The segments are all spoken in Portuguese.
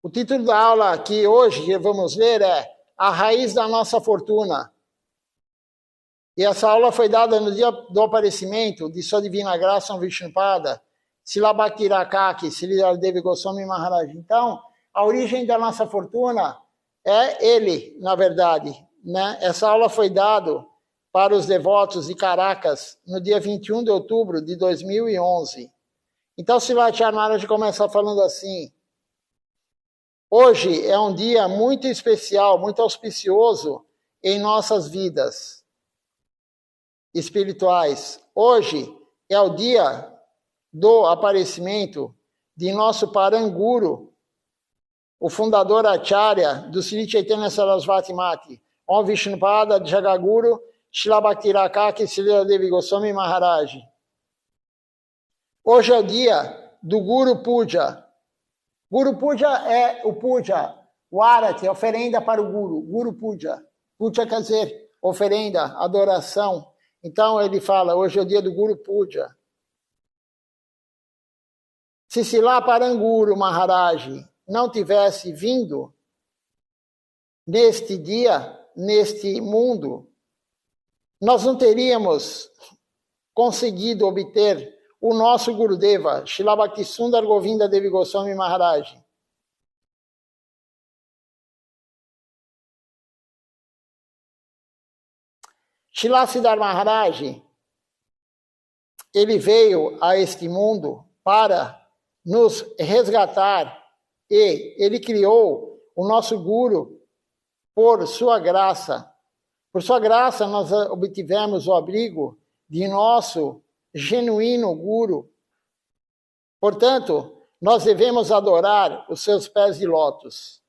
O título da aula que hoje vamos ler é A Raiz da Nossa Fortuna. E essa aula foi dada no dia do aparecimento de Sua Divina Graça Vishnupada, Srila Bhakti-Rakaki, Srila Devi Goswami Maharaj. Então, a origem da nossa fortuna é ele, na verdade. Né? Essa aula foi dada para os devotos de Caracas no dia 21 de outubro de 2011. Então, Srila Acharya Maharaj começa falando assim: hoje é um dia muito especial, muito auspicioso em nossas vidas espirituais. Hoje é o dia do aparecimento de nosso Paranguru, o fundador Acharya do Sri Chaitanya Sarasvati Mati, Om Vishnupada Jagaguru, Srila Bhakti-Rakaki, Srila Devi Goswami Maharaj. Hoje é o dia do Guru Puja. Guru Puja é o Puja, o Arati, oferenda para o Guru, Guru Puja. Puja quer dizer oferenda, adoração. Então ele fala, hoje é o dia do Guru Puja. Se Srila Paranguru Maharaj não tivesse vindo neste dia, neste mundo, nós não teríamos conseguido obter o nosso Gurudeva, Srila Bhaktisundar Govinda Devi Goswami Maharaj. Srila Siddhar Maharaj, ele veio a este mundo para nos resgatar e ele criou o nosso Guru por sua graça. Por sua graça nós obtivemos o abrigo de nosso genuíno Guru. Portanto, nós devemos adorar os seus pés de lótus.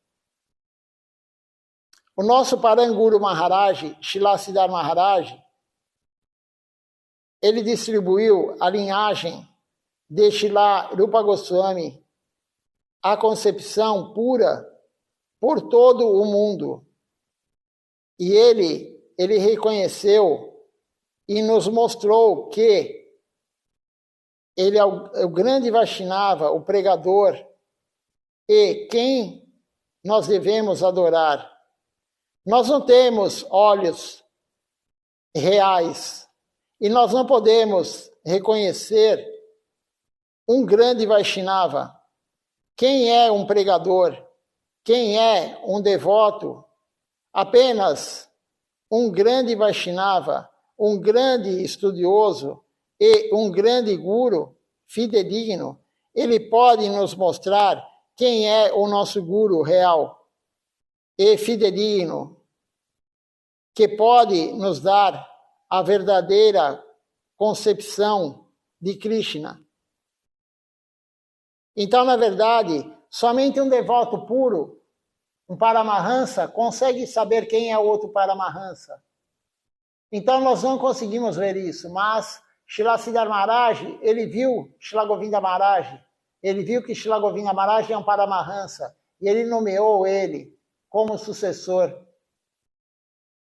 O nosso Paranguru Maharaj, Srila Siddhar Maharaj, ele distribuiu a linhagem de Srila Rupa Goswami, a concepção pura por todo o mundo. E ele reconheceu e nos mostrou que ele é o grande Vaishnava, o pregador, e quem nós devemos adorar. Nós não temos olhos reais e nós não podemos reconhecer um grande Vaishnava. Quem é um pregador? Quem é um devoto? Apenas um grande Vaishnava, um grande estudioso e um grande Guru fidedigno, ele pode nos mostrar quem é o nosso Guru real e fidedigno, que pode nos dar a verdadeira concepção de Krishna. Então, na verdade, somente um devoto puro, um Paramahansa, consegue saber quem é o outro Paramahansa. Então, nós não conseguimos ver isso, mas Srila Siddhar Maharaj, ele viu Srila Govinda Maharaj, ele viu que Srila Govinda Maharaj é um Paramahansa, e ele nomeou ele como sucessor.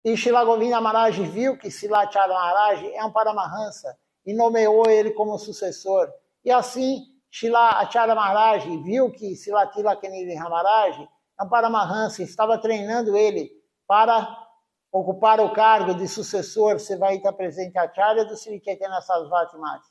E Srila Govinda Maharaj viu que Srila Acharya Maharaj é um Paramahansa, e nomeou ele como sucessor. E assim, Srila Acharya Maharaj viu que Srila Tilakani Maharaj é um Paramahansa, estava treinando ele para ocupar o cargo de sucessor Sevaita Presente Acharya do Sri Chaitanya Sarasvati Mati.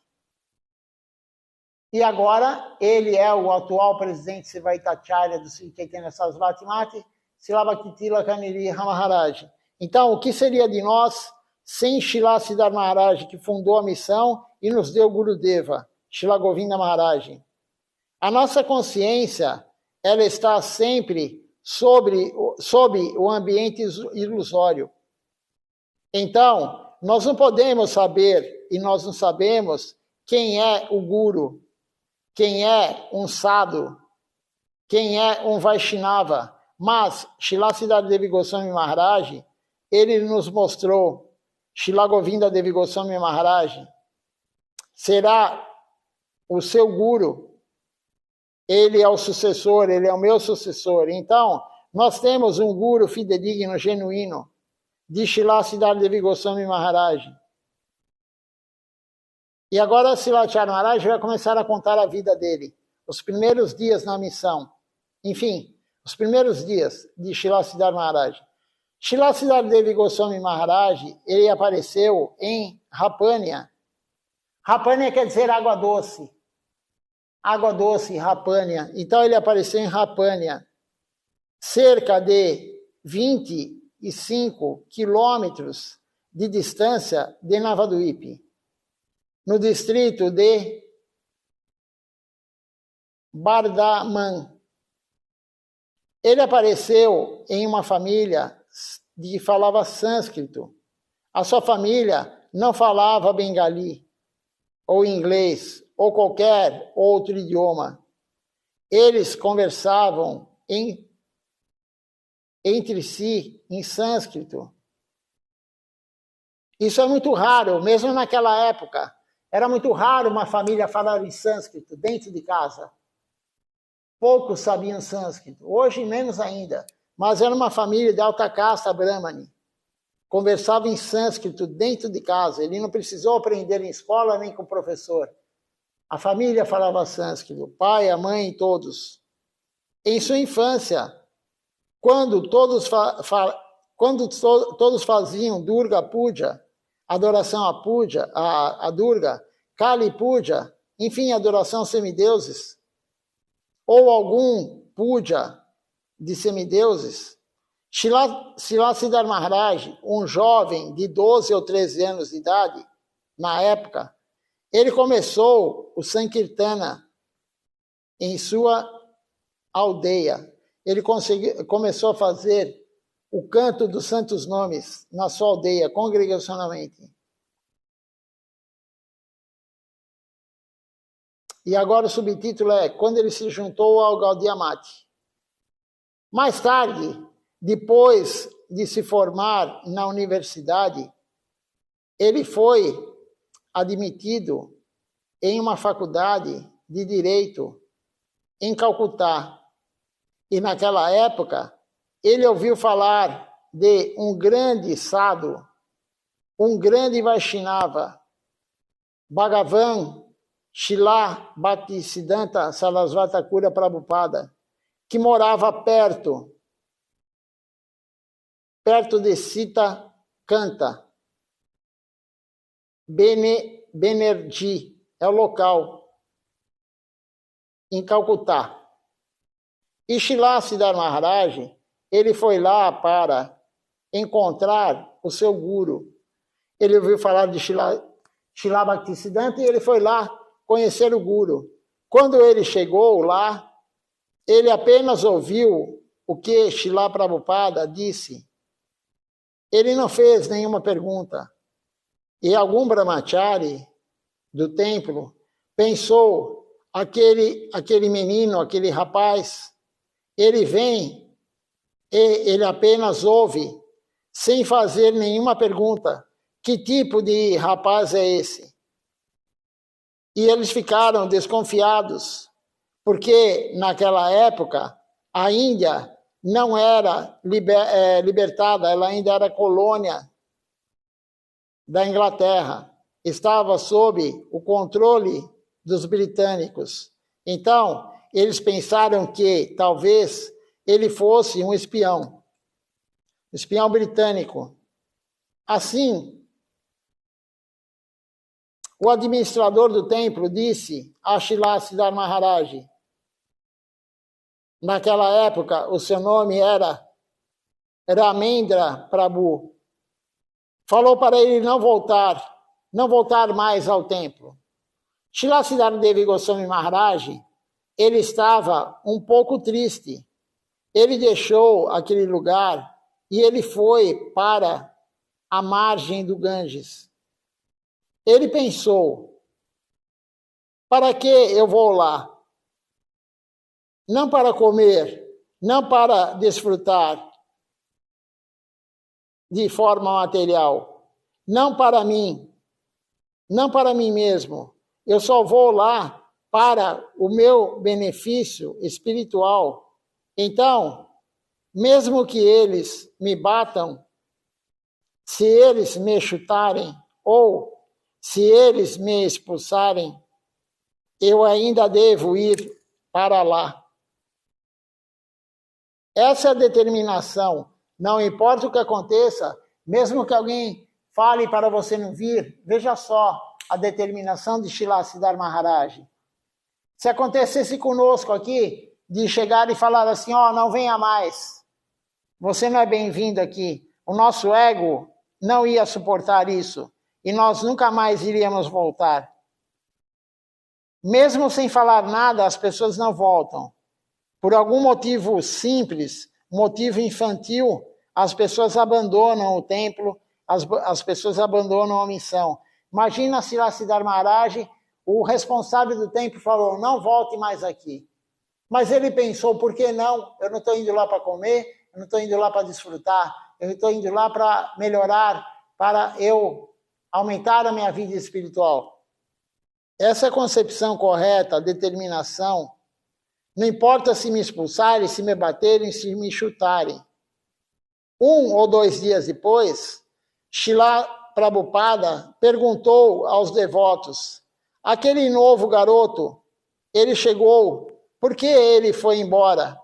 E agora, ele é o atual presidente Sevaita Acharya do Sri Chaitanya Sarasvati Mati, Srila Bhakti Tilakani Maharaj. Então, o que seria de nós sem Srila Siddhar Maharaj, que fundou a missão e nos deu Gurudeva, Srila Govinda Maharaj? A nossa consciência, ela está sempre sob o ambiente ilusório. Então, nós não podemos saber, e nós não sabemos, quem é o Guru, quem é um Sadhu, quem é um Vaishnava. Mas, Srila Siddhar Devi Goswami Maharaj, ele nos mostrou, Srila Govinda Devi Goswami Maharaj, será o seu Guru. Ele é o sucessor, ele é o meu sucessor. Então, nós temos um Guru fidedigno, genuíno, de Srila Siddhar Devi Goswami Maharaj. E agora Srila Acharya Maharaj vai começar a contar a vida dele, os primeiros dias na missão. Enfim, os primeiros dias de Srila Siddhar Maharaj. Srila Siddhardeva Goswami Maharaj, ele apareceu em Rapânia. Rapânia quer dizer água doce. Água doce, Rapânia. Então ele apareceu em Rapânia, cerca de 25 quilômetros de distância de Navadvip, no distrito de Bardhaman. Ele apareceu em uma família que falava sânscrito. A sua família não falava bengali, ou inglês, ou qualquer outro idioma. Eles conversavam entre si em sânscrito. Isso é muito raro, mesmo naquela época. Era muito raro uma família falar em sânscrito dentro de casa. Poucos sabiam sânscrito, hoje menos ainda. Mas era uma família de alta casta brahmani. Conversava em sânscrito dentro de casa. Ele não precisou aprender em escola nem com o professor. A família falava sânscrito, o pai, a mãe, todos. Em sua infância, quando todos faziam Durga Puja, adoração a Durga, Kali Puja, enfim, adoração a semideuses, ou algum puja de semideuses, Srila Siddhar Maharaj, um jovem de 12 ou 13 anos de idade, na época, ele começou o Sankirtana em sua aldeia. Ele começou a fazer o canto dos santos nomes na sua aldeia, congregacionalmente. E agora o subtítulo é Quando ele se juntou ao Gaudiya Mata. Mais tarde, depois de se formar na universidade, ele foi admitido em uma faculdade de Direito em Calcutá. E naquela época, ele ouviu falar de um grande sadhu, um grande Vaishnava, Bhagavan Srila Bhaktisiddhanta Sarasvati Thakura Prabhupada, que morava perto de Sita Canta. Banerjee é o local, em Calcutá. E Srila Siddhar Maharaj, ele foi lá para encontrar o seu guru. Ele ouviu falar de Srila Bhaktisiddhanta e ele foi lá conhecer o guru. Quando ele chegou lá, ele apenas ouviu o que Srila Prabhupada disse. Ele não fez nenhuma pergunta. E algum brahmachari do templo pensou, aquele menino, aquele rapaz, ele vem e ele apenas ouve, sem fazer nenhuma pergunta. Que tipo de rapaz é esse? E eles ficaram desconfiados, porque naquela época a Índia não era libertada, ela ainda era colônia da Inglaterra, estava sob o controle dos britânicos. Então, eles pensaram que talvez ele fosse um espião britânico. Assim, o administrador do templo disse a Srila Siddhar Maharaj, naquela época o seu nome era Ramendra Prabhu, falou para ele não voltar mais ao templo. Srila Siddhardeva Goswami Maharaj, ele estava um pouco triste. Ele deixou aquele lugar e ele foi para a margem do Ganges. Ele pensou, para que eu vou lá? Não para comer, não para desfrutar de forma material, não para mim mesmo. Eu só vou lá para o meu benefício espiritual. Então, mesmo que eles me batam, se eles me chutarem ou se eles me expulsarem, eu ainda devo ir para lá. Essa é a determinação. Não importa o que aconteça, mesmo que alguém fale para você não vir, veja só a determinação de Srila Siddhar Maharaj. Se acontecesse conosco aqui, de chegar e falar assim, ó, não venha mais, você não é bem-vindo aqui, o nosso ego não ia suportar isso, e nós nunca mais iríamos voltar. Mesmo sem falar nada, as pessoas não voltam. Por algum motivo simples, motivo infantil, as pessoas abandonam o templo, as pessoas abandonam a missão. Imagina se lá Siddhar Maharaj, o responsável do templo falou, não volte mais aqui. Mas ele pensou, por que não? Eu não estou indo lá para comer, eu não estou indo lá para desfrutar, eu estou indo lá para melhorar, para eu aumentar a minha vida espiritual. Essa concepção correta, a determinação, não importa se me expulsarem, se me baterem, se me chutarem. 1 ou 2 dias depois, Srila Prabhupada perguntou aos devotos, aquele novo garoto, ele chegou, por que ele foi embora?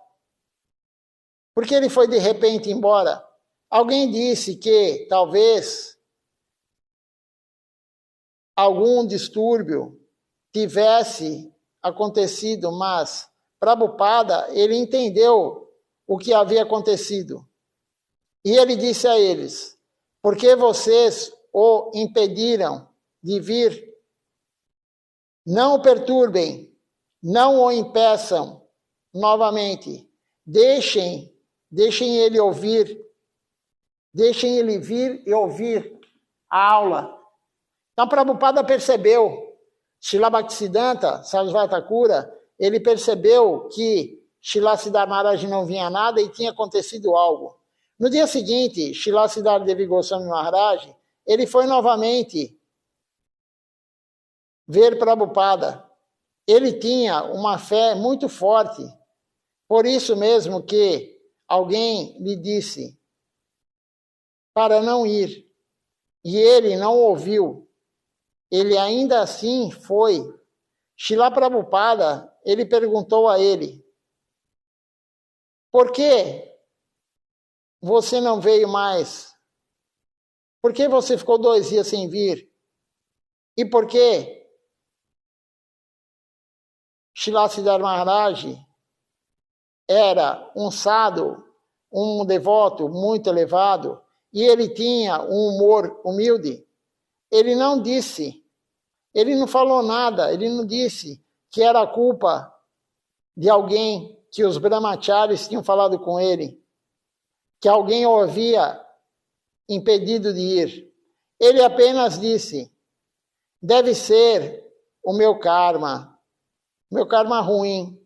Por que ele foi de repente embora? Alguém disse que talvez algum distúrbio tivesse acontecido, mas Prabhupada, ele entendeu o que havia acontecido. E ele disse a eles, por que vocês o impediram de vir? Não o perturbem, não o impeçam novamente. Deixem ele ouvir, deixem ele vir e ouvir a aula. Então, Prabhupada percebeu, Srila Bhaktisiddhanta Sarasvati Thakura, ele percebeu que Srila Siddhar Maharaj não vinha nada e tinha acontecido algo. No dia seguinte, Srila Siddhar Devi Goswami Maharaj, ele foi novamente ver Prabhupada. Ele tinha uma fé muito forte, por isso mesmo que alguém lhe disse para não ir, e ele não ouviu. Ele ainda assim foi. Srila Prabhupada, ele perguntou a ele, por que você não veio mais? Por que você ficou 2 dias sem vir? E por que Srila Siddhar Maharaj era um sadhu, um devoto muito elevado, e ele tinha um humor humilde? Ele não disse, ele não falou nada, ele não disse que era culpa de alguém, que os brahmacharis tinham falado com ele, que alguém o havia impedido de ir. Ele apenas disse, deve ser o meu karma ruim,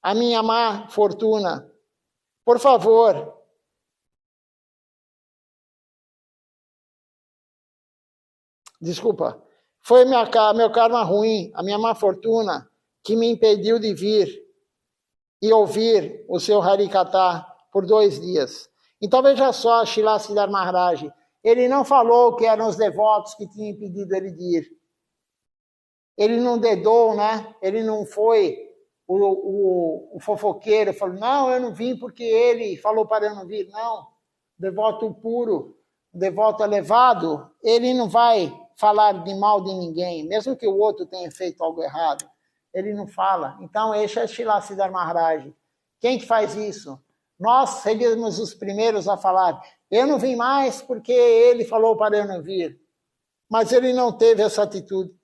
a minha má fortuna. Por favor, desculpa, foi meu karma ruim, a minha má fortuna, que me impediu de vir e ouvir o seu Harikatha por 2 dias. Então veja só, Srila Siddhar Maharaj, ele não falou que eram os devotos que tinham impedido ele de ir. Ele não dedou, né? Ele não foi o fofoqueiro, falou, não, eu não vim porque ele falou para eu não vir. Não, devoto puro, devoto elevado, ele não vai falar de mal de ninguém, mesmo que o outro tenha feito algo errado. Ele não fala. Então, esse é Srila Siddhar Maharaj. Quem que faz isso? Nós seríamos os primeiros a falar, eu não vim mais porque ele falou para eu não vir. Mas ele não teve essa atitude.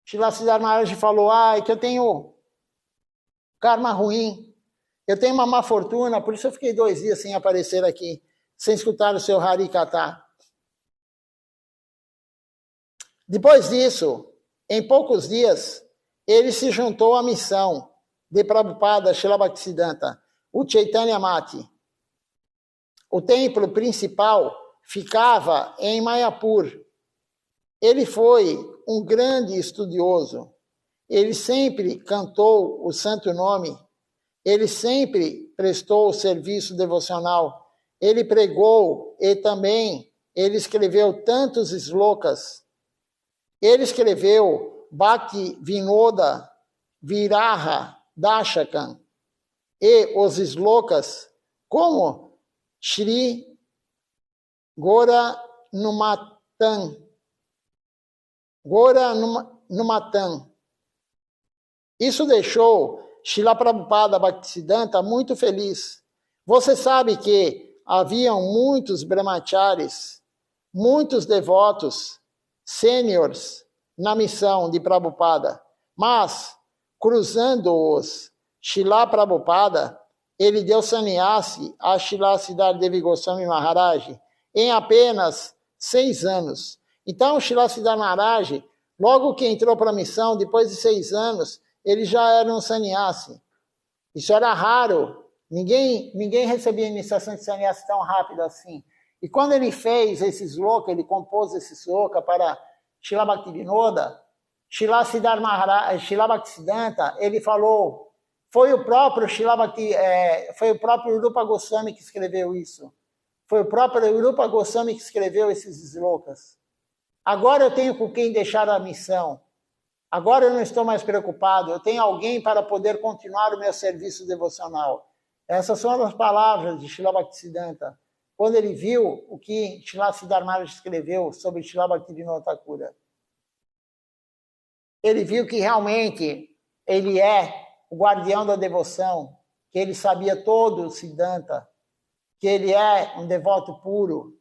Srila Siddhar Maharaj falou, é que eu tenho karma ruim, eu tenho uma má fortuna, por isso eu fiquei 2 dias sem aparecer aqui, sem escutar o seu Harikatha. Depois disso, em poucos dias, ele se juntou à missão de Prabhupada Srila Bhaktisiddhanta, o Chaitanya Mati. O templo principal ficava em Mayapur. Ele foi um grande estudioso. Ele sempre cantou o santo nome. Ele sempre prestou o serviço devocional. Ele pregou e também ele escreveu tantos slokas. Ele escreveu Bhakti Vinoda Viraha Dashakam. E os slokas como Shri Goranumatan. Goranumatan. Isso deixou Srila Prabhupada Bhaktisiddhanta muito feliz. Você sabe que haviam muitos brahmacharis, muitos devotos, sêniores na missão de Prabhupada, mas, cruzando-os, Srila Prabhupada, ele deu sannyasi a Srila Siddhar Devi Goswami Maharaj em apenas 6 anos. Então, Srila Siddhar Maharaj, logo que entrou para a missão, depois de 6 anos, ele já era um sannyasi. Isso era raro. Ninguém recebia iniciação de sannyasi tão rápido assim. E quando ele fez esse sloka, ele compôs esse sloka para Srila Bhaktivinoda, Srila Siddhar Maharaj, Srila Bhaktisiddhanta, ele falou, foi o próprio Rupa Goswami que escreveu isso. Foi o próprio Rupa Goswami que escreveu esses slokas. Agora eu tenho com quem deixar a missão. Agora eu não estou mais preocupado. Eu tenho alguém para poder continuar o meu serviço devocional. Essas são as palavras de Srila Bhaktisiddhanta. Quando ele viu o que Srila Siddhar Maharaj escreveu sobre Srila Bhaktivinoda Thakura. Ele viu que realmente ele é o guardião da devoção, que ele sabia todo o Siddhanta, que ele é um devoto puro,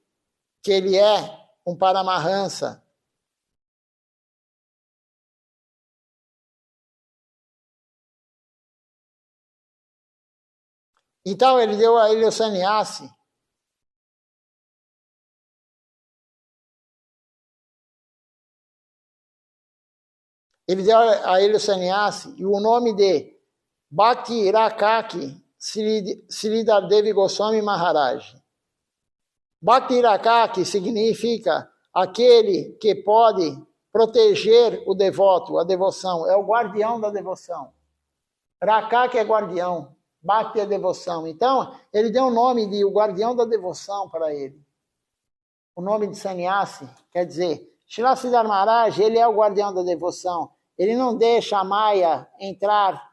que ele é um Paramahansa. Então ele deu a ele o sannyasi. Ele deu a ele o sannyasi e o nome de Bhakti Rakaki Sridhar Devi Goswami Maharaj. Bhakti Rakaki significa aquele que pode proteger o devoto, a devoção. É o guardião da devoção. Rakaki é guardião. Bhakti é devoção. Então, ele deu o nome de o guardião da devoção para ele. O nome de sannyasi quer dizer, Srila Siddhar Maharaj, ele é o guardião da devoção. Ele não deixa a Maya entrar,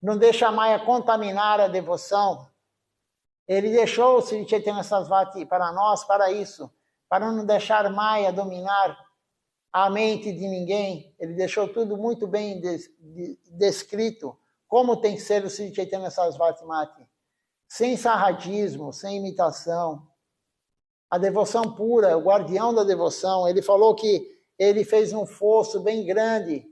não deixa a Maya contaminar a devoção. Ele deixou o Sri Chaitanya Sarasvati para nós, para isso, para não deixar Maya dominar a mente de ninguém. Ele deixou tudo muito bem descrito, como tem que ser o Sri Chaitanya Sarasvati Mati. Sem sarradismo, sem imitação. A devoção pura, o guardião da devoção. Ele falou que ele fez um fosso bem grande,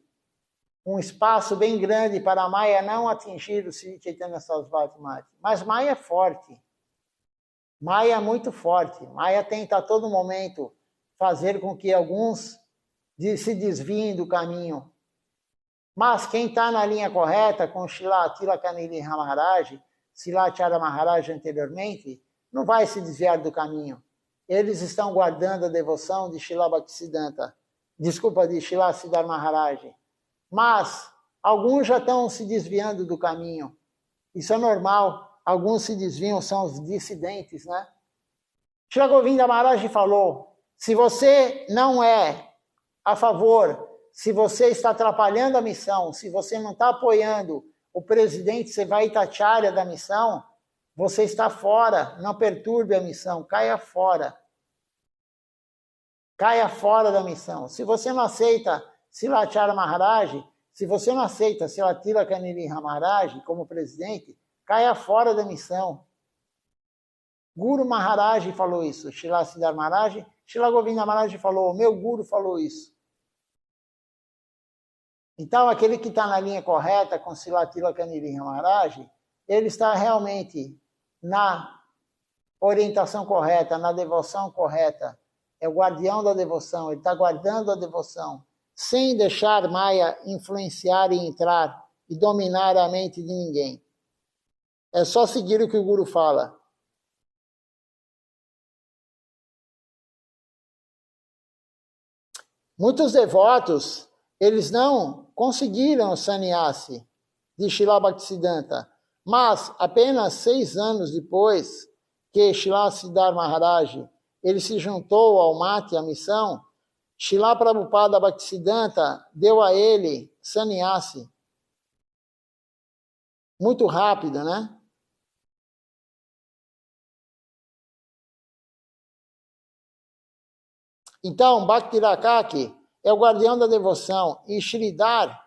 um espaço bem grande para a Maya não atingir o Sri Chaitanya Sarasvati Mati. Mas Maya é forte. Maya é muito forte. Maya tenta a todo momento fazer com que alguns se desviem do caminho. Mas quem está na linha correta, com Srila Tilakanili Maharaj, Silachara Maharaj anteriormente, não vai se desviar do caminho. Eles estão guardando a devoção de Srila Bhaktisiddhanta. Desculpa, de Srila Siddhar Maharaj. Mas alguns já estão se desviando do caminho. Isso é normal. Alguns se desviam, são os dissidentes, né? Srila Govinda Maharaj falou, se você não é a favor, se você está atrapalhando a missão, se você não está apoiando o presidente Sevaitacharya da missão, você está fora, não perturbe a missão, caia fora. Caia fora da missão. Se você não aceita Silachara Maharaj, se você não aceita Silatila Kanili Maharaj como presidente, caia fora da missão. Guru Maharaj falou isso, Srila Siddhar Maharaj, Srila Govinda Maharaj falou, meu Guru falou isso. Então, aquele que está na linha correta com Silatila Kanili Maharaj, ele está realmente na orientação correta, na devoção correta. É o guardião da devoção, ele está guardando a devoção, sem deixar Maya influenciar e entrar e dominar a mente de ninguém. É só seguir o que o Guru fala. Muitos devotos, eles não conseguiram o sannyasi de Srila Bhaktisiddhanta, mas apenas 6 anos depois que Srila Siddhar Maharaj ele se juntou ao Mati, a missão, Srila Prabhupada Bhaktisiddhanta deu a ele sannyasi. Muito rápido, né? Então, Bhakti-Rakaki é o guardião da devoção. E Sridhar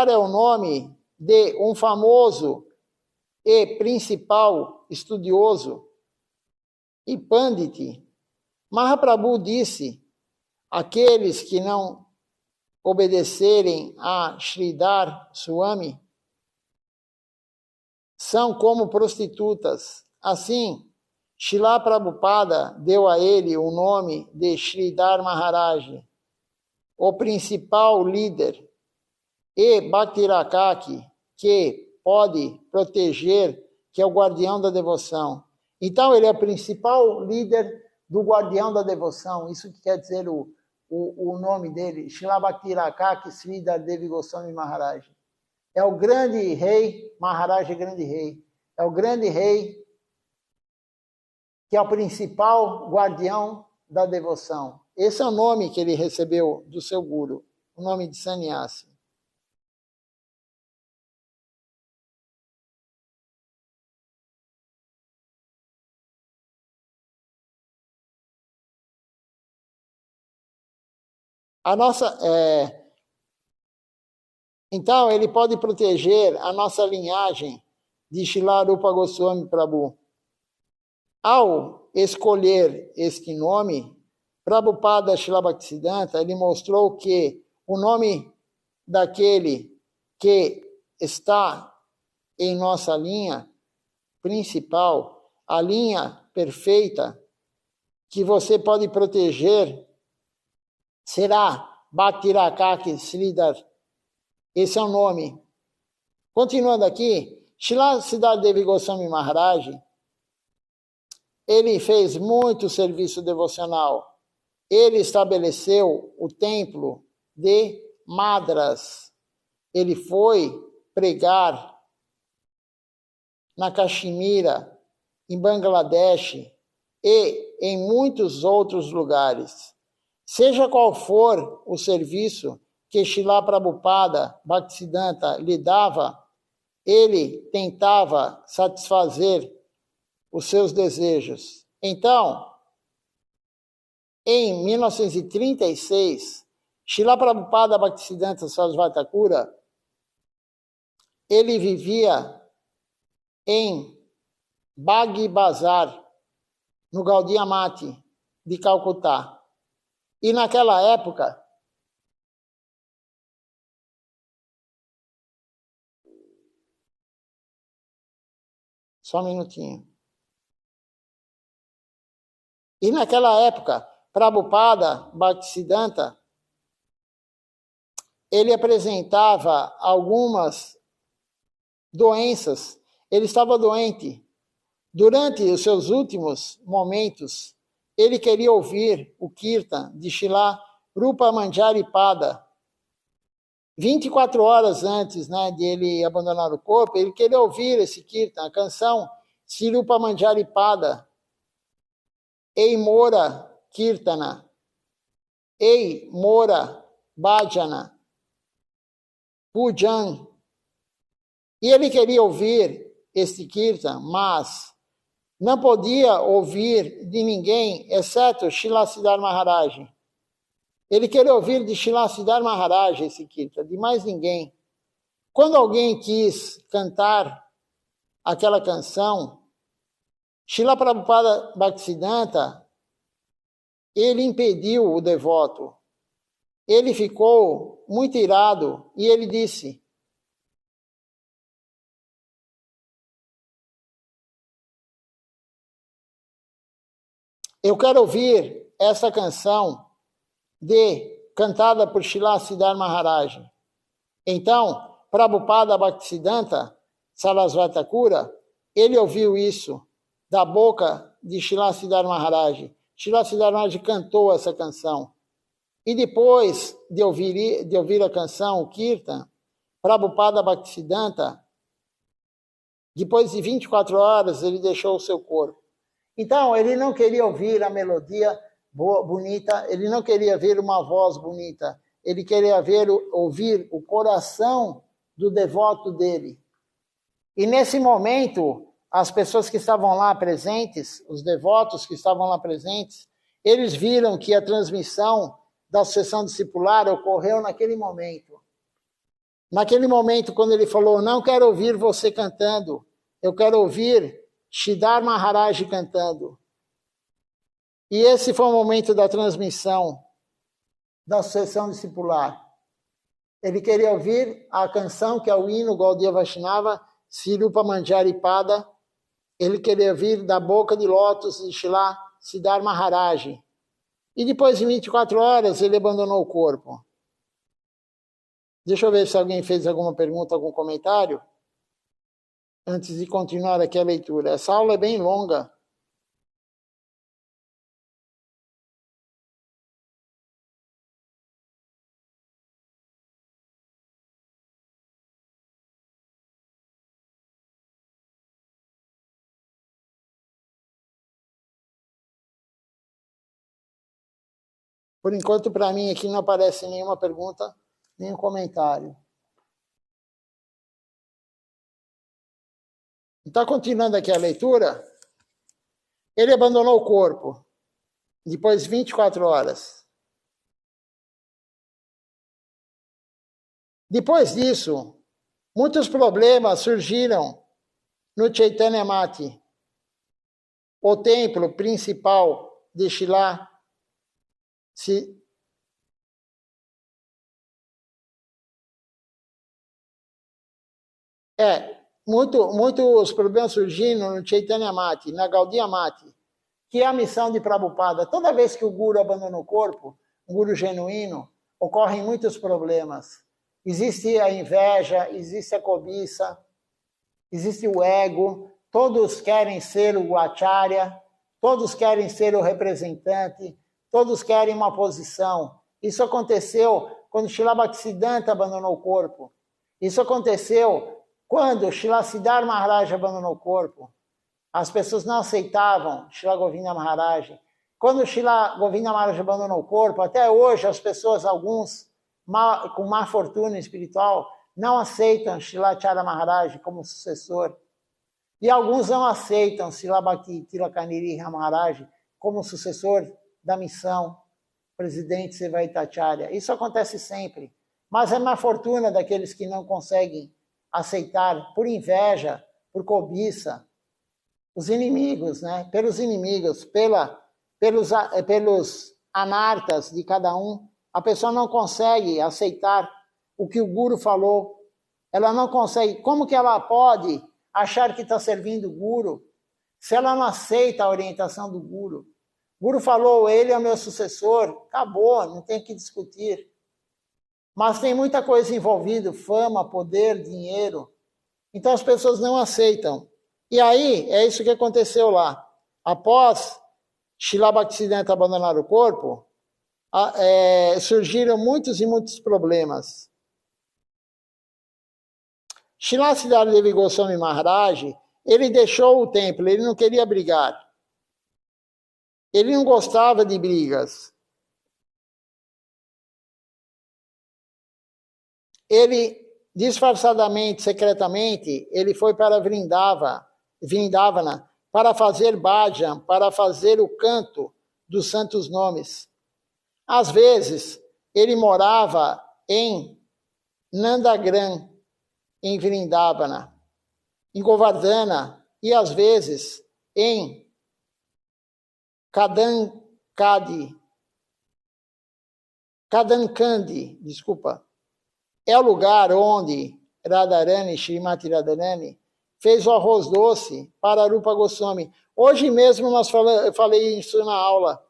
é o nome de um famoso e principal estudioso e Pandit. Mahaprabhu disse, aqueles que não obedecerem a Sridhar Swami são como prostitutas. Assim, Srila Prabhupada deu a ele o nome de Sridhar Maharaj, o principal líder, e Bhakti-Rakaki, que pode proteger, que é o guardião da devoção. Então, ele é o principal líder do guardião da devoção. Isso que quer dizer o nome dele, Srila Bhakti-Rakaki Sridhar Devi Goswami Maharaj. É o grande rei, Maharaj é grande rei. É o grande rei que é o principal guardião da devoção. Esse é o nome que ele recebeu do seu guru, o nome de sannyasi. Então, ele pode proteger a nossa linhagem de Srila Rupa Goswami Prabhu. Ao escolher este nome, Prabhupada Srila Bhaktisiddhanta, ele mostrou que o nome daquele que está em nossa linha principal, a linha perfeita, que você pode proteger, será Bhakti-Rakaki Sridhar. Esse é o nome. Continuando aqui, Srila Siddhar Devi Goswami Maharaj, ele fez muito serviço devocional. Ele estabeleceu o templo de Madras. Ele foi pregar na Caxemira, em Bangladesh e em muitos outros lugares. Seja qual for o serviço que Srila Prabhupada Bhaktisiddhanta lhe dava, ele tentava satisfazer os seus desejos. Então, em 1936, Srila Prabhupada Bhaktisiddhanta Sarasvati Thakura, ele vivia em Bagh Bazar, no Gaudiya Mati de Calcutá. E naquela época, só um minutinho. E naquela época, Prabhupada Bhaktisiddhanta, ele apresentava algumas doenças. Ele estava doente. Durante os seus últimos momentos, ele queria ouvir o Kirtan de Srila Rupa Manjari Pada. 24 horas antes, de ele abandonar o corpo, ele queria ouvir esse Kirtan, a canção Sri Rupa Manjari Pada. Ei Mora Kirtana, Ei Mora Bhajana, Pujan. E ele queria ouvir este Kirtan, mas não podia ouvir de ninguém, exceto Srila Siddhar Maharaj. Ele queria ouvir de Srila Siddhar Maharaj esse Kirtan, de mais ninguém. Quando alguém quis cantar aquela canção, Srila Prabhupada Bhaktisiddhanta, ele impediu o devoto. Ele ficou muito irado e ele disse: eu quero ouvir essa canção cantada por Srila Siddhar Maharaj. Então, Prabhupada Bhaktisiddhanta Sarasvati Thakura, ele ouviu isso da boca de Srila Siddhar Maharaj. Srila Siddhar Maharaj cantou essa canção. E depois de ouvir a canção, o Kirtan, Prabhupada Bhaktisiddhanta, depois de 24 horas, ele deixou o seu corpo. Então, ele não queria ouvir a melodia bonita, ele não queria ver uma voz bonita, ele queria ouvir o coração do devoto dele. E nesse momento, as pessoas que estavam lá presentes, os devotos que estavam lá presentes, eles viram que a transmissão da sucessão discipular ocorreu naquele momento. Naquele momento, quando ele falou, não quero ouvir você cantando, eu quero ouvir Sridhar Maharaj cantando. E esse foi o momento da transmissão da sucessão discipular. Ele queria ouvir a canção, que é o hino Gaudiya Vaishnava, Sirupa Manjari Pada. Ele queria ouvir da boca de lótus de Srila Sridhar Maharaj. E depois de 24 horas, ele abandonou o corpo. Deixa eu ver se alguém fez alguma pergunta, algum comentário, antes de continuar aqui a leitura. Essa aula é bem longa. Por enquanto, para mim, aqui não aparece nenhuma pergunta, nenhum comentário. Então, continuando aqui a leitura, ele abandonou o corpo, depois de 24 horas. Depois disso, muitos problemas surgiram no Chaitanya Mati, o templo principal de Srila muitos problemas surgiram no Chaitanya Mati, na Gaudiya Mati, que é a missão de Prabhupada. Toda vez que o Guru abandona o corpo, um Guru genuíno, ocorrem muitos problemas. Existe a inveja, existe a cobiça, existe o ego, todos querem ser o acharya, todos querem ser o representante, todos querem uma posição. Isso aconteceu quando Srila Bhaktisiddhanta abandonou o corpo. Isso aconteceu quando Srila Siddhar Maharaj abandonou o corpo. As pessoas não aceitavam Srila Govinda Maharaj. Quando Srila Govinda Maharaj abandonou o corpo, até hoje as pessoas, alguns com má fortuna espiritual, não aceitam Srila Acharya Maharaj como sucessor. E alguns não aceitam Srila Bhakti Tilakaniri Maharaj como sucessor da missão, presidente Sevaitacharya. Isso acontece sempre. Mas é má fortuna daqueles que não conseguem aceitar por inveja, por cobiça, os inimigos, né? Pelos inimigos, pelos anartas de cada um, a pessoa não consegue aceitar o que o Guru falou. Ela não consegue. Como que ela pode achar que está servindo o Guru se ela não aceita a orientação do Guru? O Guru falou, ele é o meu sucessor, acabou, não tem que discutir. Mas tem muita coisa envolvida, fama, poder, dinheiro. Então as pessoas não aceitam. E aí, é isso que aconteceu lá. Após Srila Bhaktisiddhanta abandonar o corpo, surgiram muitos e muitos problemas. Srila Siddhar Devi Goswami Maharaj, ele deixou o templo, ele não queria brigar. Ele não gostava de brigas. Ele, disfarçadamente, secretamente, ele foi para Vrindavana, para fazer bhajan, para fazer o canto dos santos nomes. Às vezes, ele morava em Nandagram, em Vrindavana, em Govardhana, e às vezes em Kadankandi, é o lugar onde Radharani, Srimati Radharani, fez o arroz doce para Rupa Goswami. Hoje mesmo eu falei isso na aula.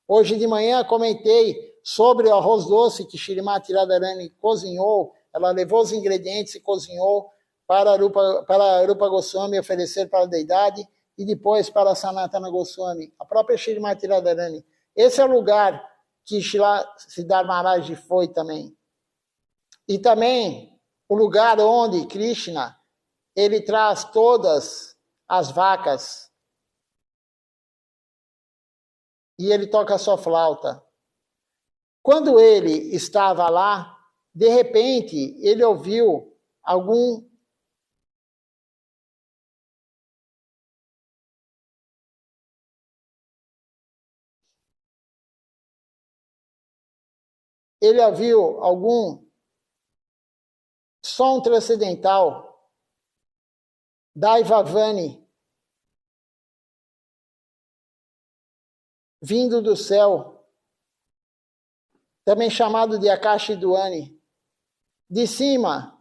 Hoje de manhã comentei sobre o arroz doce que Srimati Radharani cozinhou. Ela levou os ingredientes e cozinhou para Rupa Goswami oferecer para a deidade e depois para Sanatana Goswami, a própria Srimati Radharani. Esse é o lugar que Siddhar Maharaj foi também. E também o lugar onde Krishna, ele traz todas as vacas e ele toca a sua flauta. Quando ele estava lá, de repente, ele ouviu algum ele ouviu algum som transcendental, Daivavani, vindo do céu, também chamado de Akashidwani, de cima,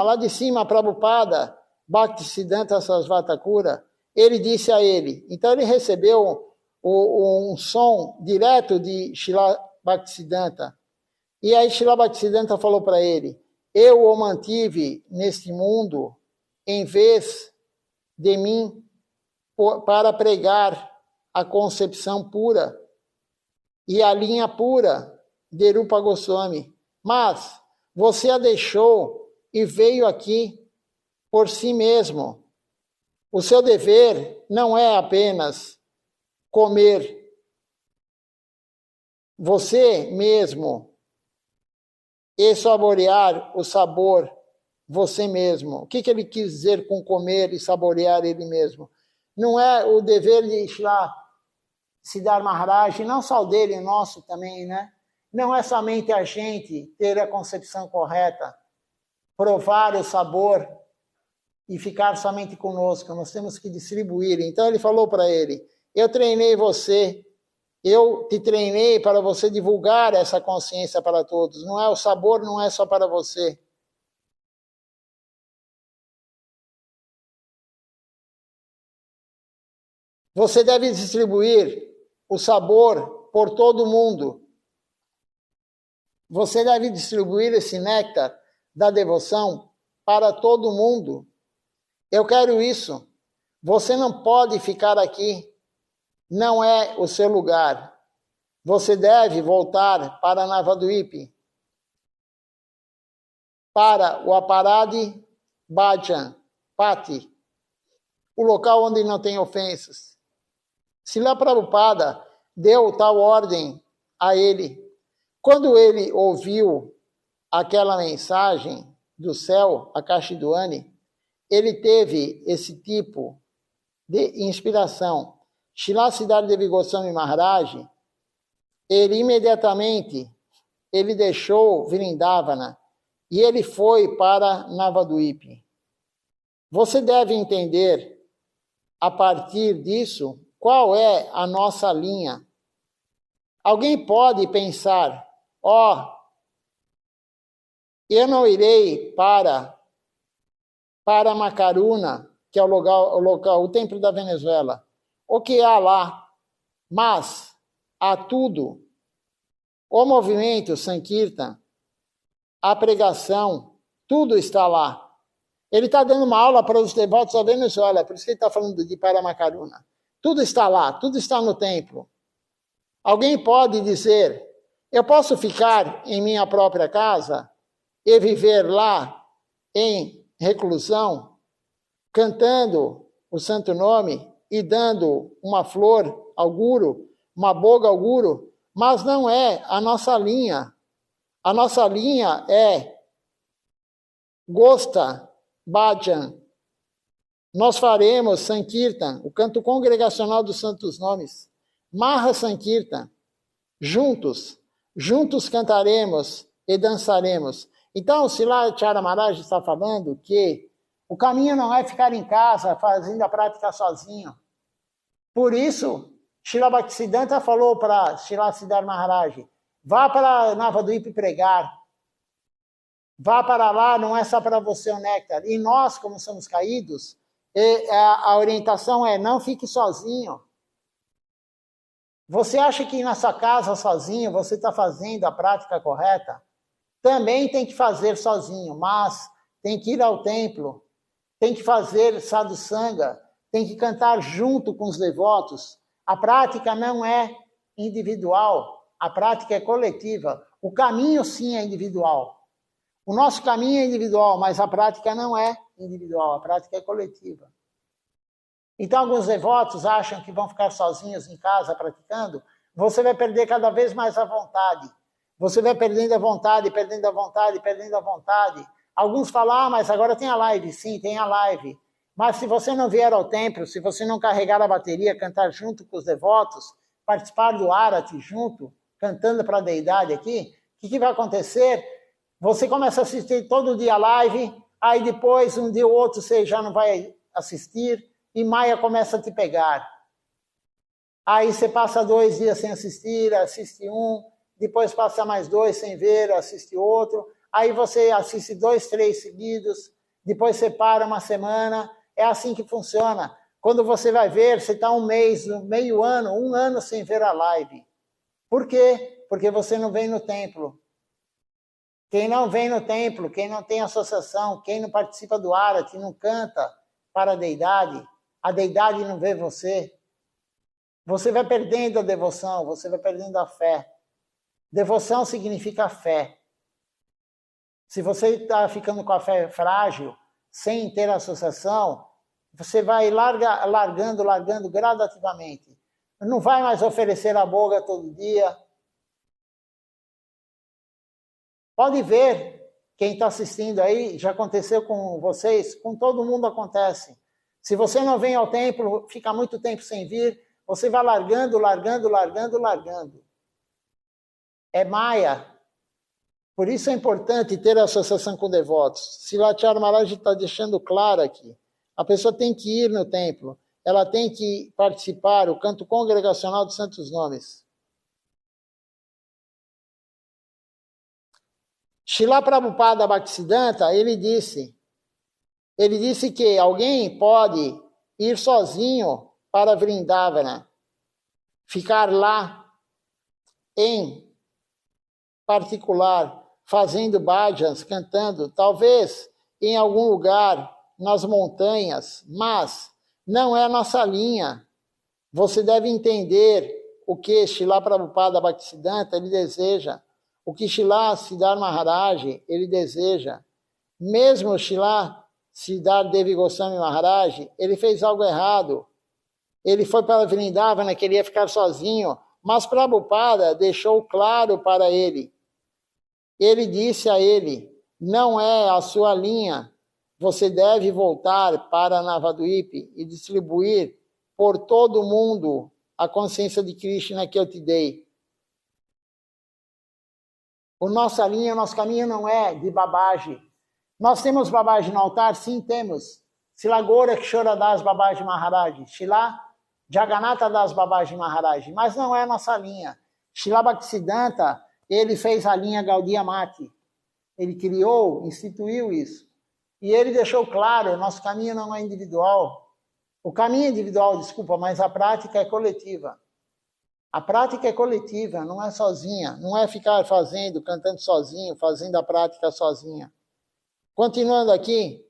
lá de cima, Prabhupada, Bhaktisiddhanta Sarasvati Thakura, ele disse a ele. Então ele recebeu um som direto de Srila Bhaktisiddhanta. E aí Srila Bhaktisiddhanta falou para ele, eu o mantive neste mundo em vez de mim para pregar a concepção pura e a linha pura de Rupa Goswami. Mas você a deixou e veio aqui por si mesmo. O seu dever não é apenas comer. Você mesmo e saborear o sabor você mesmo. O que ele quis dizer com comer e saborear ele mesmo? Não é o dever de Srila Siddhar Maharaj, não só o dele, o nosso também, né? Não é somente a gente ter a concepção correta, provar o sabor e ficar somente conosco, nós temos que distribuir. Então ele falou para ele, eu treinei você, eu te treinei para você divulgar essa consciência para todos, não é o sabor, não é só para você. Você deve distribuir o sabor por todo mundo. Você deve distribuir esse néctar da devoção para todo mundo. Eu quero isso. Você não pode ficar aqui. Não é o seu lugar. Você deve voltar para Navadvipa, para o Aparadi Bhajan Pati, o local onde não tem ofensas. Srila Prabhupada deu tal ordem a ele. Quando ele ouviu aquela mensagem do céu, Akashidwani, ele teve esse tipo de inspiração. Srila Siddhar Devi Goswami Maharaj, ele imediatamente, ele deixou Vrindavana e ele foi para Navadvipa. Você deve entender, a partir disso, qual é a nossa linha. Alguém pode pensar, eu não irei para Macaruna, que é o local, o templo da Venezuela. O que há lá? Mas há tudo. O movimento Sankirtan, a pregação, tudo está lá. Ele está dando uma aula para os devotos da Venezuela, por isso que ele está falando de Paramacaruna. Tudo está lá, tudo está no templo. Alguém pode dizer, eu posso ficar em minha própria casa e viver lá em reclusão, cantando o santo nome e dando uma flor ao guru, uma boga ao guru, mas não é a nossa linha. A nossa linha é Gosta Bhajan. Nós faremos Sankirtan, o canto congregacional dos santos nomes, Maha Sankirtan, juntos cantaremos e dançaremos. Então, Srila Acharya Maharaj está falando que o caminho não é ficar em casa fazendo a prática sozinho. Por isso, Srila Bhaktisiddhanta falou para Srila Siddhar Maharaj, vá para Navadvipa pregar. Vá para lá, não é só para você o néctar. E nós, como somos caídos, a orientação é não fique sozinho. Você acha que na sua casa sozinho você está fazendo a prática correta? Também tem que fazer sozinho, mas tem que ir ao templo, tem que fazer sadhusanga, tem que cantar junto com os devotos. A prática não é individual, a prática é coletiva. O caminho sim é individual. O nosso caminho é individual, mas a prática não é individual, a prática é coletiva. Então, alguns devotos acham que vão ficar sozinhos em casa praticando, você vai perder cada vez mais a vontade. Você vai perdendo a vontade, perdendo a vontade, perdendo a vontade. Alguns falam, mas agora tem a live. Sim, tem a live. Mas se você não vier ao templo, se você não carregar a bateria, cantar junto com os devotos, participar do Arati junto, cantando para a deidade aqui, o que vai acontecer? Você começa a assistir todo dia a live, aí depois, um dia ou outro, você já não vai assistir, e Maia começa a te pegar. Aí você passa 2 dias sem assistir, assiste um, depois passa mais 2 sem ver, assiste outro, aí você assiste 2, 3 seguidos, depois você para uma semana, é assim que funciona. Quando você vai ver, você está um mês, meio ano, 1 ano sem ver a live. Por quê? Porque você não vem no templo. Quem não vem no templo, quem não tem associação, quem não participa do Arati, não canta para a deidade não vê você. Você vai perdendo a devoção, você vai perdendo a fé. Devoção significa fé. Se você está ficando com a fé frágil, sem ter associação, você vai largando gradativamente. Não vai mais oferecer a boga todo dia. Pode ver, quem está assistindo aí, já aconteceu com vocês, com todo mundo acontece. Se você não vem ao templo, fica muito tempo sem vir, você vai largando. É Maia. Por isso é importante ter associação com devotos. Silachar Maharaj está deixando claro aqui. A pessoa tem que ir no templo. Ela tem que participar do canto congregacional dos Santos Nomes. Srila Prabhupada Bhaktisiddhanta, ele disse que alguém pode ir sozinho para Vrindavana, ficar lá em particular, fazendo bhajans, cantando, talvez em algum lugar nas montanhas, mas não é a nossa linha. Você deve entender o que Srila Prabhupada Bhaktisiddhanta ele deseja, o que Srila Siddhar Maharaj ele deseja. Mesmo Srila Siddhar Devi Goswami Maharaj, ele fez algo errado. Ele foi para Vrindavana, queria ficar sozinho, mas Prabhupada deixou claro para ele. Ele disse a ele, não é a sua linha, você deve voltar para Navadvipa e distribuir por todo mundo a consciência de Krishna que eu te dei. Nossa linha, o nosso caminho não é de Babaji. Nós temos Babaji no altar? Sim, temos. Srila Gorakshora Das Babaji Maharaj, Srila Jagannatha Das Babaji Maharaj, mas não é a nossa linha. Srila Bhaktisiddhanta, ele fez a linha Gaudiya Mati. Ele criou, instituiu isso. E ele deixou claro, nosso caminho não é individual. O caminho é individual, desculpa, mas a prática é coletiva. A prática é coletiva, não é sozinha. Não é ficar fazendo, cantando sozinho, fazendo a prática sozinha. Continuando aqui.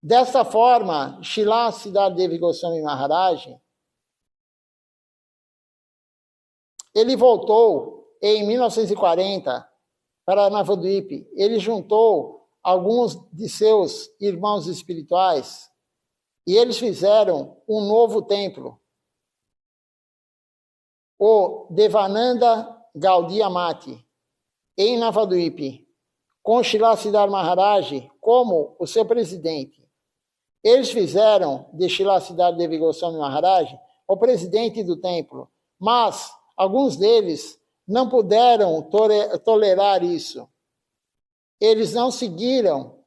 Dessa forma, Srila Siddhar Devi Goswami Maharaj, ele voltou em 1940 para Navadvipa. Ele juntou alguns de seus irmãos espirituais e eles fizeram um novo templo, o Devananda Gaudiya Mati, em Navadvipa, com Srila Siddhar Maharaj como o seu presidente. Eles fizeram de Srila Siddhar Devi Goswami Maharaj o presidente do templo, mas alguns deles não puderam tolerar isso. Eles não seguiram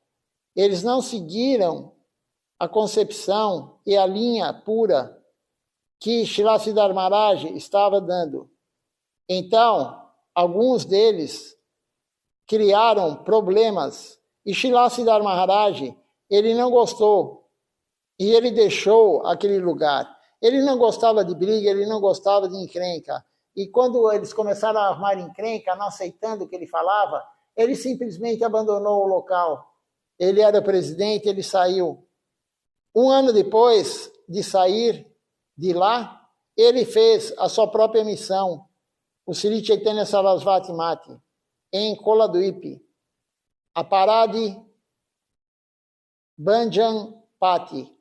a concepção e a linha pura que Srila Siddhar Maharaj estava dando. Então, alguns deles criaram problemas e Srila Siddhar Maharaj, ele não gostou e ele deixou aquele lugar. Ele não gostava de briga, ele não gostava de encrenca. E quando eles começaram a arrumar encrenca, não aceitando o que ele falava, ele simplesmente abandonou o local. Ele era o presidente, ele saiu. 1 ano depois de sair de lá, ele fez a sua própria missão, o Sri Chaitanya Sarasvati Mati, em Koladvipa, a Paradi Bhanjan Pati.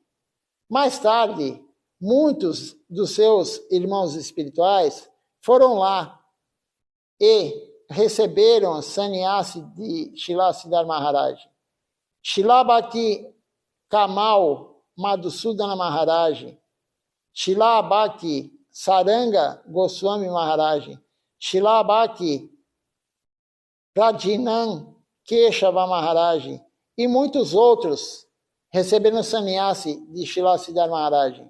Mais tarde, muitos dos seus irmãos espirituais foram lá e receberam sannyasi de Srila Siddhar Maharaj. Srila Bhakti Kamal Madhusudana Maharaj, Srila Bhakti Saranga Goswami Maharaj, Srila Bhakti Prajinan Keshava Maharaj e muitos outros receberam sannyasi de Srila Siddhar Maharaj.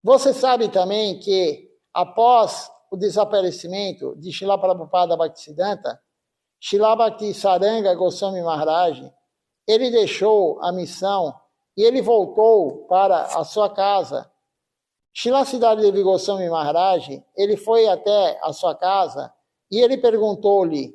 Você sabe também que após o desaparecimento de Srila Prabhupada Bhaktisiddhanta, Srila Bhakti Saranga Goswami Maharaj, ele deixou a missão e ele voltou para a sua casa. Srila Siddhar Devi Goswami Maharaj, ele foi até a sua casa e ele perguntou-lhe: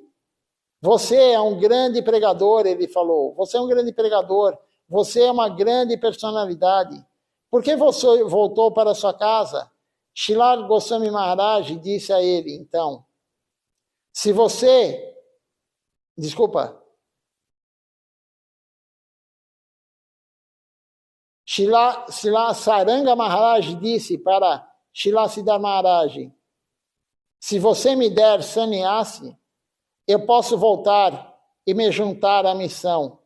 você é um grande pregador, ele falou, você é um grande pregador, você é uma grande personalidade. Por que você voltou para a sua casa? Srila Goswami Maharaj disse a ele, então, se você... Desculpa. Srila Saranga Maharaj disse para Srila Siddhar Maharaj, se você me der sannyasi, eu posso voltar e me juntar à missão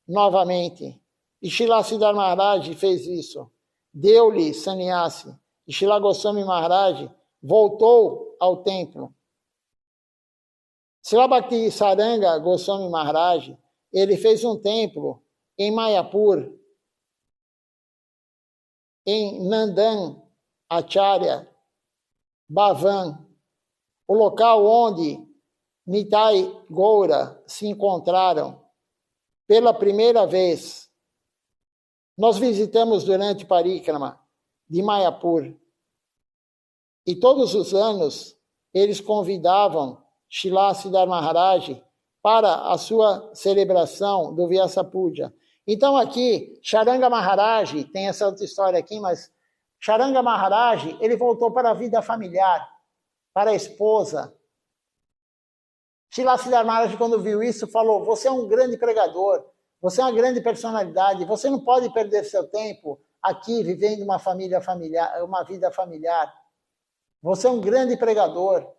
novamente. E Srila Siddhar Maharaj fez isso. Deu-lhe sannyasi. E Srila Goswami Maharaj voltou ao templo. Srila Bhakti Saranga Goswami Maharaj, ele fez um templo em Mayapur, em Nandan Acharya Bhavan, o local onde Nitai Goura se encontraram pela primeira vez. Nós visitamos durante Parikrama de Mayapur e todos os anos eles convidavam Srila Siddhar Maharaj para a sua celebração do Vyasa Puja. Então aqui, Charanga Maharaj, tem essa outra história aqui, mas Charanga Maharaj, ele voltou para a vida familiar, para a esposa. Srila Siddhar Maharaj, quando viu isso, falou, você é um grande pregador, você é uma grande personalidade, você não pode perder seu tempo aqui vivendo uma vida familiar. Você é um grande pregador,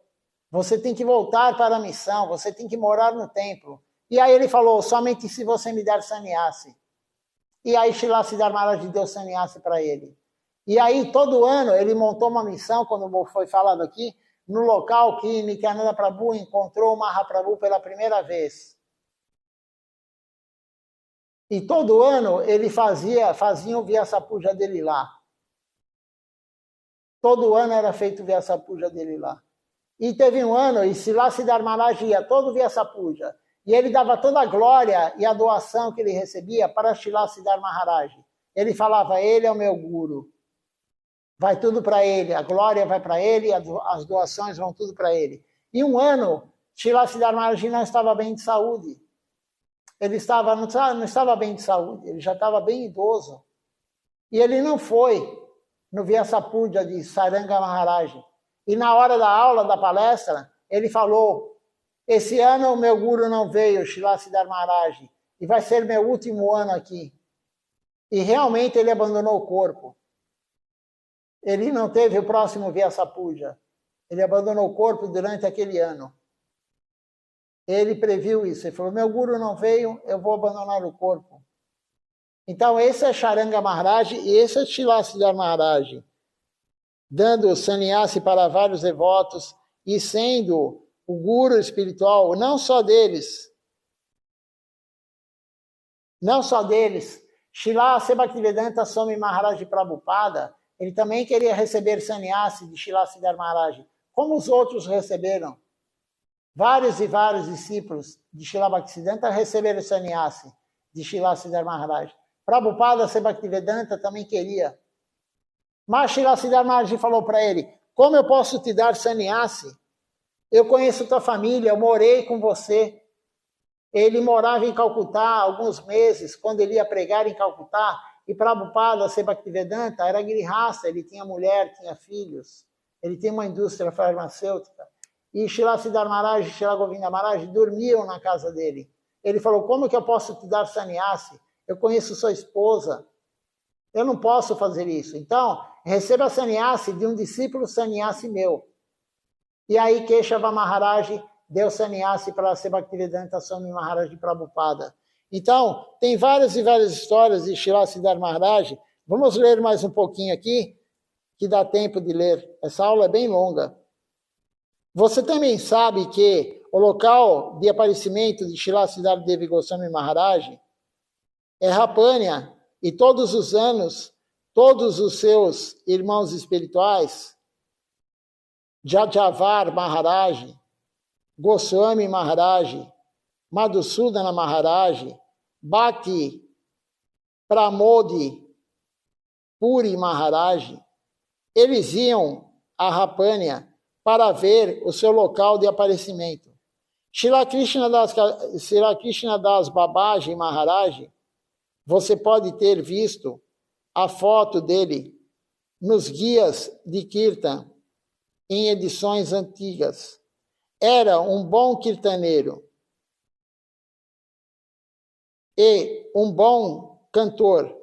você tem que voltar para a missão, você tem que morar no templo. E aí ele falou, somente se você me der sannyasi. E aí Srila Siddhar Maharaj deu sannyasi para ele. E aí todo ano ele montou uma missão, como foi falado aqui, no local que Nityananda Prabhu encontrou o Mahaprabhu pela primeira vez. E todo ano ele fazia o Vyasa Puja dele lá. Todo ano era feito o Vyasa Puja dele lá. E teve um ano, e Srila Siddhar Maharaj ia todo o Vyasa Puja, e ele dava toda a glória e a doação que ele recebia para Srila Siddhar Maharaj. Ele falava, ele é o meu guru. Vai tudo para ele, a glória vai para ele, as doações vão tudo para ele. E um ano, Srila Siddhar Maharaj não estava bem de saúde. Ele não estava bem de saúde, ele já estava bem idoso. E ele não foi no Vyasa Puja de Saranga Maharaj. E na hora da aula, da palestra, ele falou, esse ano o meu guru não veio, Srila Siddhar Maharaj, e vai ser meu último ano aqui. E realmente ele abandonou o corpo. Ele não teve o próximo Vyasa Puja. Ele abandonou o corpo durante aquele ano. Ele previu isso. Ele falou, meu guru não veio, eu vou abandonar o corpo. Então esse é Charanga Maharaj e esse é Srila Siddhar Maharaj, dando sannyasi para vários devotos e sendo o guru espiritual, não só deles, Srila Bhaktivedanta Swami Maharaj Prabhupada, ele também queria receber sannyasi de Srila Siddhar Maharaj, como os outros receberam. Vários e vários discípulos de Srila Bhaktisiddhanta receberam sannyasi de Srila Siddhar Maharaj. Prabhupada Bhaktivedanta também queria. Mas Srila Siddhar Maharaj falou para ele, como eu posso te dar sannyasi? Eu conheço tua família, eu morei com você. Ele morava em Calcutá há alguns meses, quando ele ia pregar em Calcutá, e Prabhupada Bhaktivedanta era grihasta, ele tinha mulher, tinha filhos, ele tinha uma indústria farmacêutica. E Srila Siddhar Maharaj e Srila Govinda Maharaj dormiam na casa dele. Ele falou, como que eu posso te dar sannyasi? Eu conheço sua esposa. Eu não posso fazer isso. Então, receba sannyasi de um discípulo sannyasi meu. E aí Keshava Maharaj deu sannyasi para Bhaktivedanta Swami Maharaj Prabhupada. Então, tem várias e várias histórias de Srila Siddhar Maharaj Vamos ler mais um pouquinho aqui, que dá tempo de ler. Essa aula é bem longa. Você também sabe que o local de aparecimento de Srila Siddhartha Devi Goswami Maharaj é Rapânia, e todos os anos, todos os seus irmãos espirituais, Jajavar Maharaj, Goswami Maharaj, Madhusudana Maharaj, Bhakti Pramodi Puri Maharaj, eles iam a Rapânia para ver o seu local de aparecimento. Srila Krishna Das Babaji Maharaj, você pode ter visto a foto dele nos guias de Kirtan em edições antigas. Era um bom kirtaneiro e um bom cantor.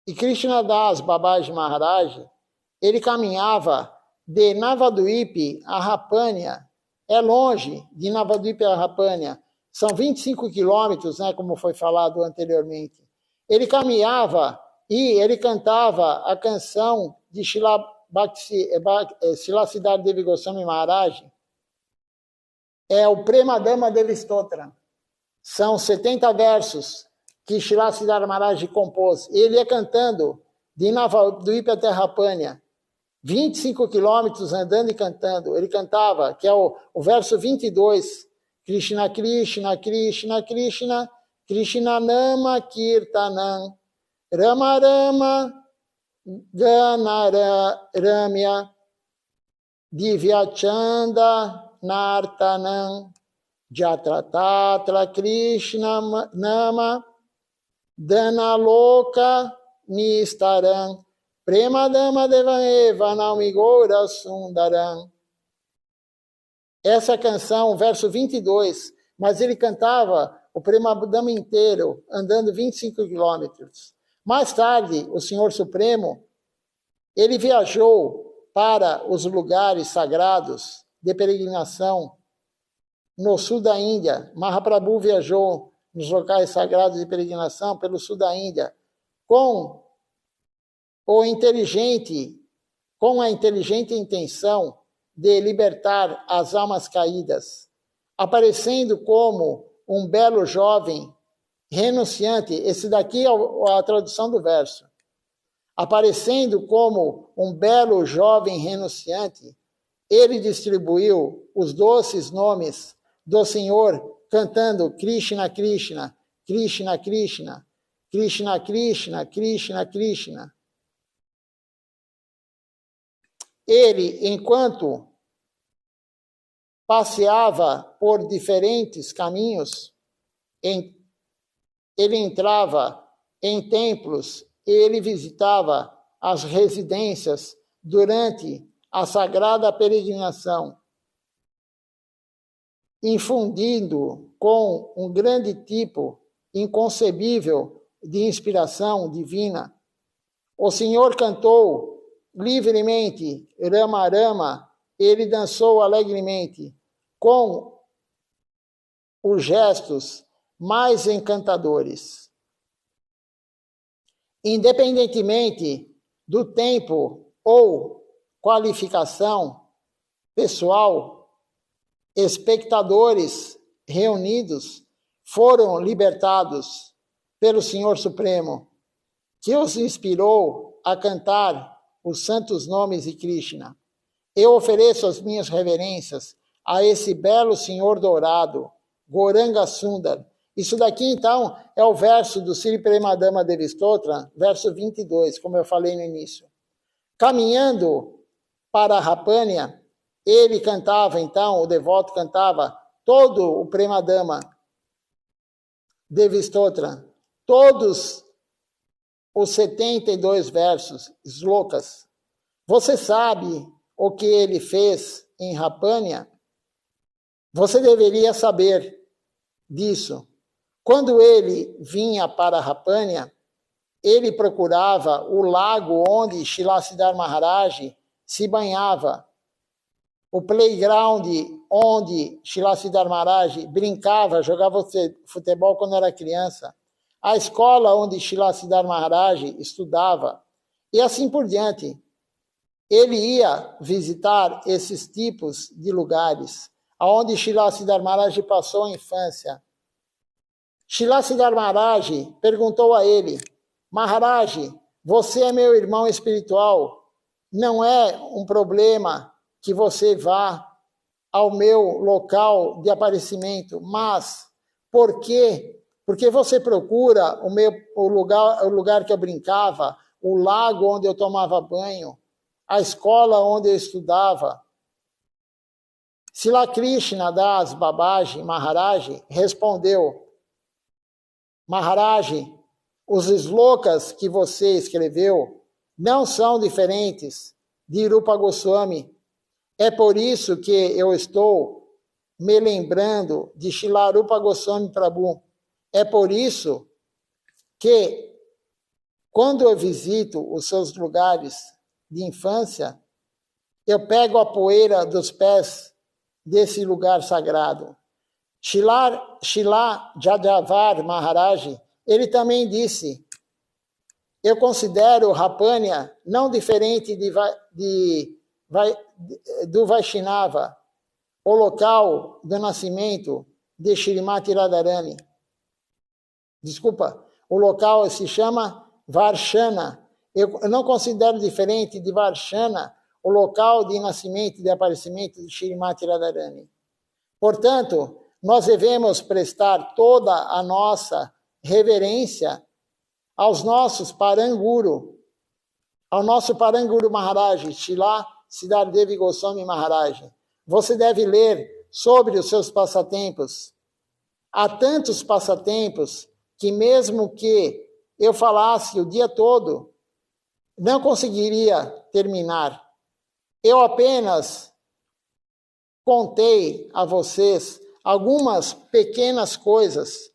E Krishnadas Babaji Maharaj, ele caminhava de Navadvip a Rapânia. É longe de Navadvip a Rapânia. São 25 quilômetros, né, como foi falado anteriormente. Ele caminhava e ele cantava a canção de Srila Siddhartha Devi Goswami Maharaj. É o Premadama Devi Stotra. São 70 versos que Srila Siddhartha Maharaj compôs. Ele ia cantando de Navadvip até Rapânia. 25 quilômetros andando e cantando. Ele cantava, que é o verso 22. Krishna, Krishna, Krishna, Krishna, Krishna Nama Kirtanam, Rama Rama, Gana Ramya, Divya Chanda, Nartanam, Jatra Tatra, Krishna Nama, Dhanaloka, Nistaram, Premadama Devaeva, Naumigora Sundaram. Essa canção, verso 22, mas ele cantava o Premadama inteiro, andando 25 quilômetros. Mais tarde, o Senhor Supremo, ele viajou para os lugares sagrados de peregrinação no sul da Índia. Mahaprabhu viajou nos locais sagrados de peregrinação pelo sul da Índia, com a inteligente intenção de libertar as almas caídas, aparecendo como um belo jovem renunciante. Esse daqui é a tradução do verso. Aparecendo como um belo jovem renunciante, ele distribuiu os doces nomes do Senhor, cantando Krishna, Krishna, Krishna, Krishna, Krishna, Krishna, Krishna, Krishna. Ele, enquanto passeava por diferentes caminhos, ele entrava em templos, ele visitava as residências durante a sagrada peregrinação, infundindo com um grande tipo inconcebível de inspiração divina. O Senhor cantou livremente Rama Rama, ele dançou alegremente com os gestos mais encantadores. Independentemente do tempo ou qualificação pessoal, espectadores reunidos foram libertados pelo Senhor Supremo, que os inspirou a cantar os santos nomes de Krishna. Eu ofereço as minhas reverências a esse belo Senhor dourado, Gauranga Sundar. Isso daqui, então, é o verso do Sri Premadama Devi Stotra, verso 22, como eu falei no início. Caminhando para a Rapânia, ele cantava, então, o devoto cantava todo o Premadama Devi Stotra, todos os 72 versos, slokas. Você sabe o que ele fez em Rapânia? Você deveria saber disso. Quando ele vinha para Rapânia, ele procurava o lago onde Srila Siddhartha Maharaj se banhava, o playground onde Srila Siddhartha Maharaj brincava, jogava futebol quando era criança. a escola onde Srila Siddhar Maharaj estudava, e assim por diante. Ele ia visitar esses tipos de lugares, onde Srila Siddhar Maharaj passou a infância. Srila Siddhar Maharaj perguntou a ele: Maharaj, você é meu irmão espiritual, não é um problema que você vá ao meu local de aparecimento, mas por quê? Porque você procura o lugar que eu brincava, o lago onde eu tomava banho, a escola onde eu estudava. Srila Krishna Das Babaji Maharaj respondeu: Maharaj, os slokas que você escreveu não são diferentes de Rupa Goswami. É por isso que eu estou me lembrando de Srila Rupa Goswami Prabhu. É por isso que, quando eu visito os seus lugares de infância, eu pego a poeira dos pés desse lugar sagrado. Srila Jajavar Maharaj, ele também disse: eu considero Rapanya não diferente do Vaishnava, o local do nascimento de Shrimati Radharani. Desculpa, o local se chama Varshana. Eu não considero diferente de Varshana o local de nascimento e de aparecimento de Shrimati Radharani. Portanto, nós devemos prestar toda a nossa reverência aos nossos Paranguru, ao nosso Paranguru Maharaj, Srila Siddhar Devi Goswami Maharaj. Você deve ler sobre os seus passatempos. Há tantos passatempos que mesmo que eu falasse o dia todo, não conseguiria terminar. Eu apenas contei a vocês algumas pequenas coisas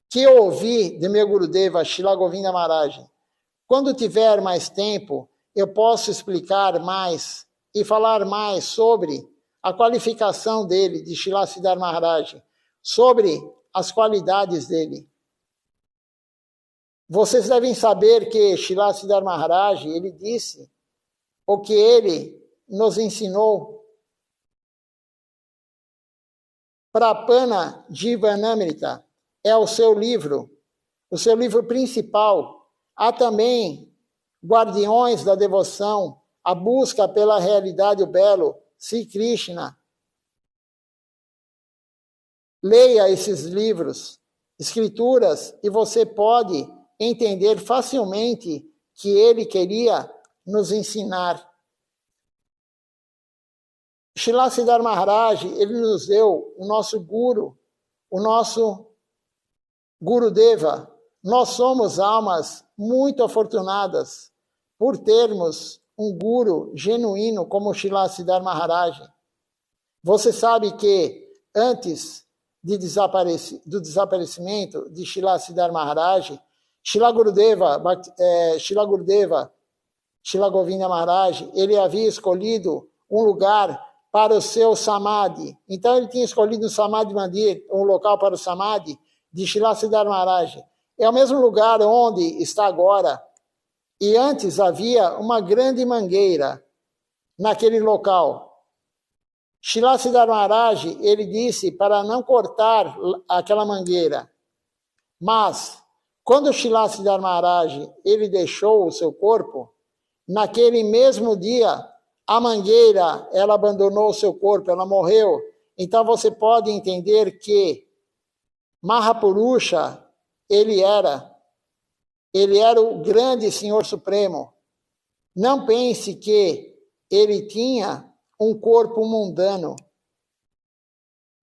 que eu ouvi de meu Gurudeva, Srila Govinda Maharaj. Quando tiver mais tempo, eu posso explicar mais e falar mais sobre a qualificação dele, de Srila Siddhar Maharaj, sobre as qualidades dele. Vocês devem saber que Srila Siddhar Maharaj, ele disse o que ele nos ensinou. Prapana Jivanamrita é o seu livro principal. Há também Guardiões da Devoção, a busca pela realidade, o belo, Sri Krishna. Leia esses livros, escrituras, e você pode entender facilmente que ele queria nos ensinar. Srila Siddhar Maharaj, ele nos deu o nosso Guru, o nosso Gurudeva. Nós somos almas muito afortunadas por termos um Guru genuíno como Srila Siddhar Maharaj. Você sabe que antes do desaparecimento de Srila Siddhar Maharaj, Srila Govinda Maharaj, ele havia escolhido um lugar para o seu Samadhi. Então ele tinha escolhido o Samadhi Mandir, um local para o Samadhi de Srila Siddhar Maharaj. É o mesmo lugar onde está agora. E antes havia uma grande mangueira naquele local. Srila Siddhar Maharaj, ele disse para não cortar aquela mangueira. Mas, quando Srila Siddhar Maharaj, ele deixou o seu corpo, naquele mesmo dia, a mangueira, ela abandonou o seu corpo, ela morreu. Então você pode entender que Mahapurusha, ele era o grande Senhor Supremo. Não pense que ele tinha um corpo mundano.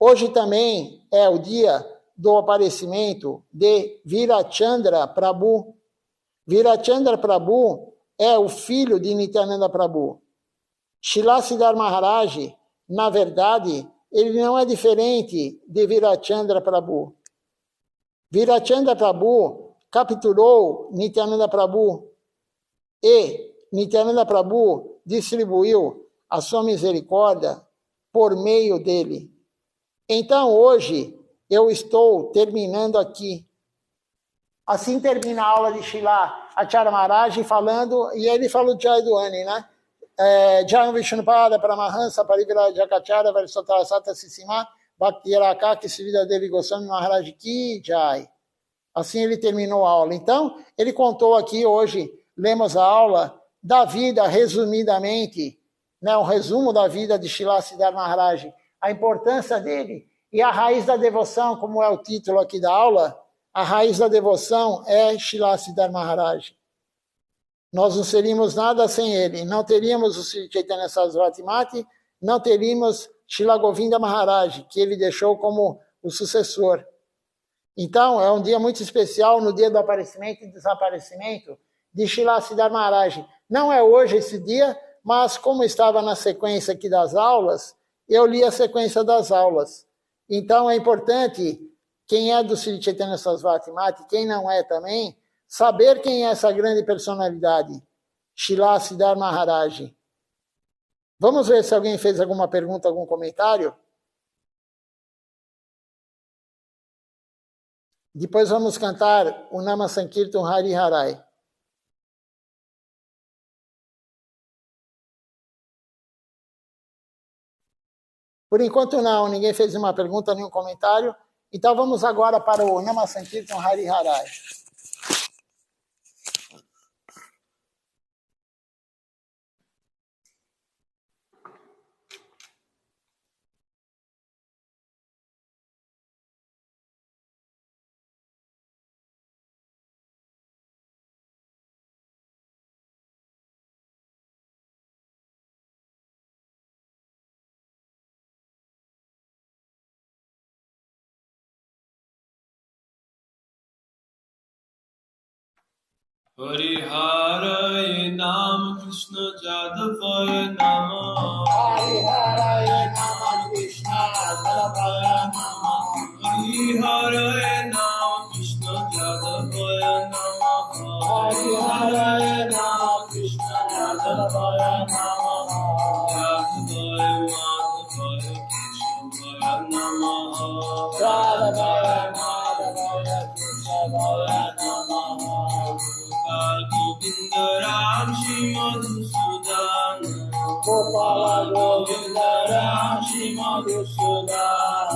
Hoje também é o dia do aparecimento de Virachandra Prabhu. Virachandra Prabhu é o filho de Nityananda Prabhu. Srila Siddhar Maharaj, na verdade, ele não é diferente de Virachandra Prabhu. Virachandra Prabhu capturou Nityananda Prabhu e Nityananda Prabhu distribuiu a sua misericórdia por meio dele. Então, hoje, eu estou terminando aqui Assim termina a aula de Shila Acharya Maharaj falando, e ele falou de Jayadwani, né? Jayam Vishnupada Paramahansa Parivirajakacharya Varisotarasata Sisima Bhakti Rakaki Sivida Devi Goswami Maharaj Ki Jai. Assim ele terminou a aula. Então, ele contou aqui hoje, lemos a aula da vida, resumidamente, né, um resumo da vida de Srila Siddhartha Maharaj, a importância dele e a raiz da devoção, como é o título aqui da aula, a raiz da devoção é Srila Siddhartha Maharaj. Nós não seríamos nada sem ele. Não teríamos o Sri Chaitanya Sarasvati Mati, não teríamos Srila Govinda Maharaj, que ele deixou como o sucessor. Então, é um dia muito especial, no dia do aparecimento e desaparecimento de Srila Siddhartha Maharaj. Não é hoje esse dia, mas como estava na sequência aqui das aulas, eu li a sequência das aulas. Então, é importante, quem é do Sri Chaitanya Sarasvati Mati, quem não é também, saber quem é essa grande personalidade, Srila Siddhartha Maharaj. Vamos ver se alguém fez alguma pergunta, algum comentário? Depois vamos cantar o Nama Sankirtan Hari Harai. Por enquanto não, ninguém fez uma pergunta, nenhum comentário. Então vamos agora para o Nama Sankirtan Hari Harai. Hariharaya Nam Krishna Jadavaya Namah. Hariharaya Nama Krishna Jadavaya Namah. Hariharaya Nam Krishna Jadavaya Namah. Hariharaya Nama Krishna Jadavaya Namah. Jadavaya Madhavaya Keshavaya Namah. Jadavaya Madhavaya Keshavaya Namah. Govinda Ram Shri Madhusudan. Gopala Govinda Ram Shri Madhusudan.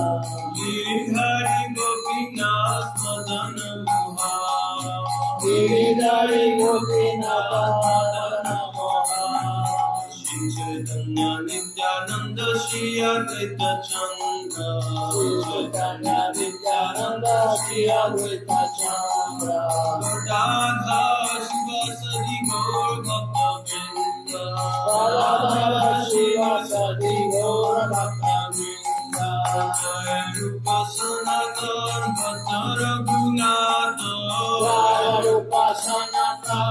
Giridhari Gopinath Madana Mohan. Giridhari Gopinath Madana Mohan. Shri Chaitanya Nityananda Shri Advaita Chandra. Shri Chaitanya Nityananda Shri Advaita Chandra. Radha Shivasadi Gaur Bhakta Vrinda. Radha Shivasadi Gaur Bhakta Vrinda. Jai Rupa Sanatan Bhatta Raghunatha. Jai Rupa Sanatan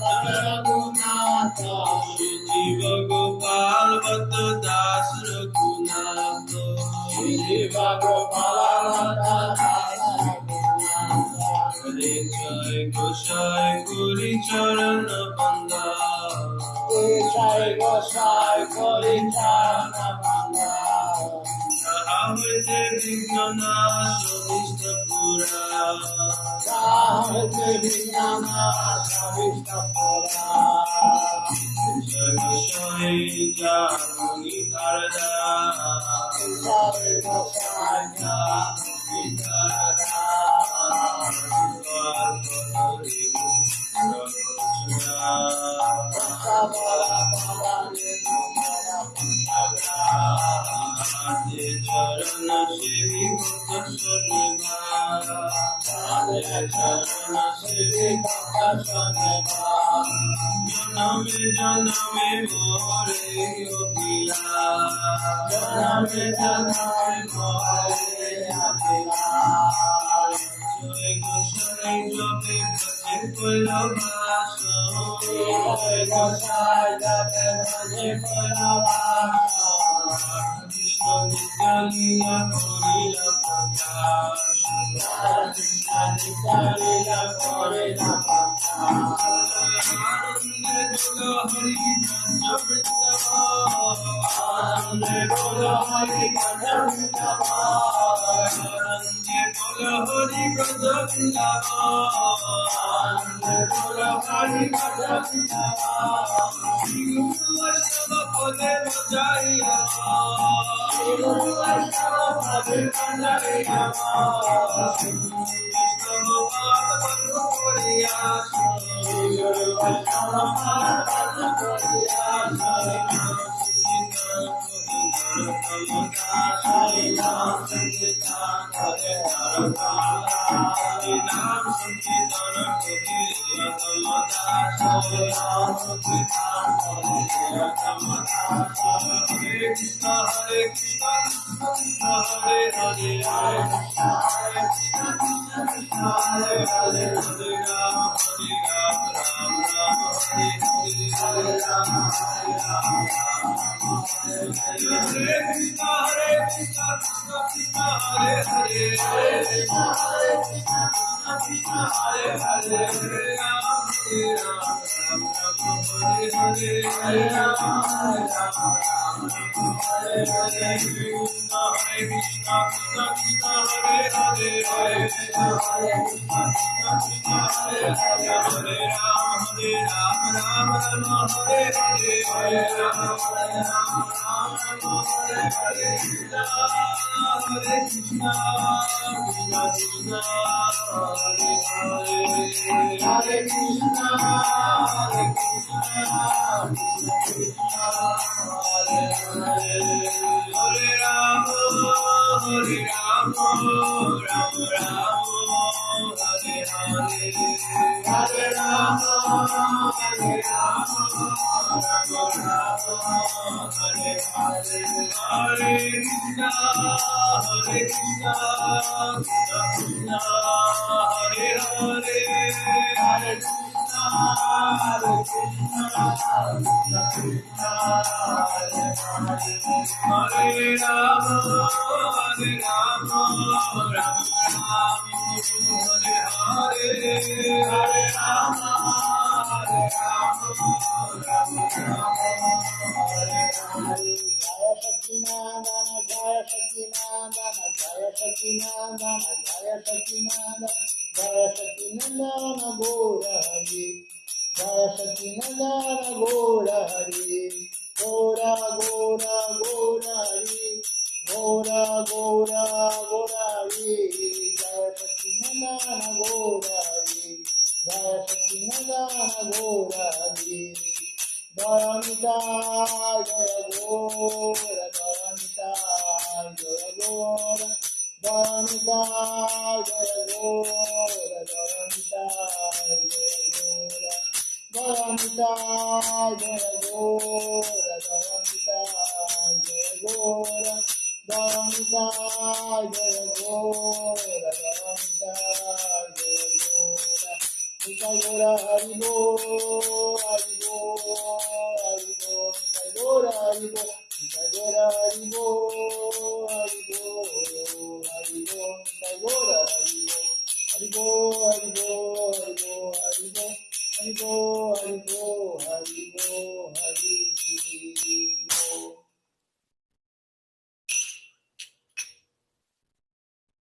Bhatta Raghunatha. Shri Jiva Gopal Bhatta Das Raghunatha. Shri Jiva Gopala Bhatta Das Raghunatha. Hare Jai Goshai Guri Charana Banda. Jai Gosai Kori Charana Banda. Sahavate Vignana Shavishta Pura. Sahavate Vignana Shavishta Pura. Jai Goshai Jaruni Dharada. Jai Gosai Jaruni Dharada. Charana Shivi Bhakta Swarniva. Charana Shivi Bhakta Swarniva. Janame Janame More Yogiya. Janame Janame More Yogiya. Jai Gosai Jape Bhaje Palavasa. Jai Gosai Jape Bhaje Palavasa. Krishna Nitya Leela Gauriya Prakash.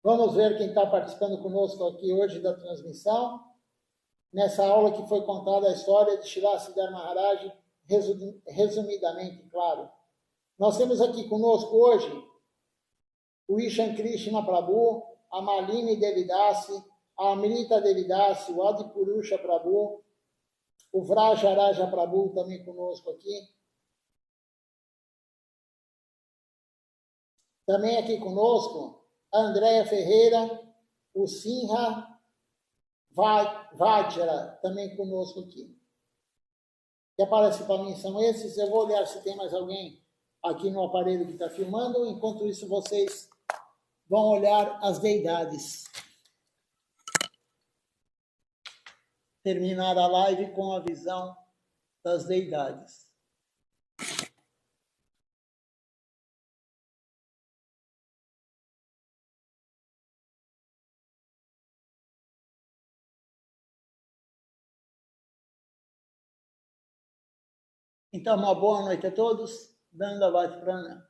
Vamos ver quem está participando conosco aqui hoje da transmissão. Nessa aula que foi contada a história de Srila Siddhar Maharaj, resumidamente, claro. Nós temos aqui conosco hoje o Ishan Krishna Prabhu, a Malini Devidasi, a Amrita Devidasi, o Adipurusha Prabhu, o Vrajaraja Prabhu também conosco aqui. Também aqui conosco a Andréia Ferreira, o Sinha Vajra, também conosco aqui. Que aparece para mim são esses. Eu vou olhar se tem mais alguém aqui no aparelho que está filmando. Enquanto isso, vocês vão olhar as deidades. Terminar a live com a visão das deidades. Então, uma boa noite a todos. Dandavat Pranam.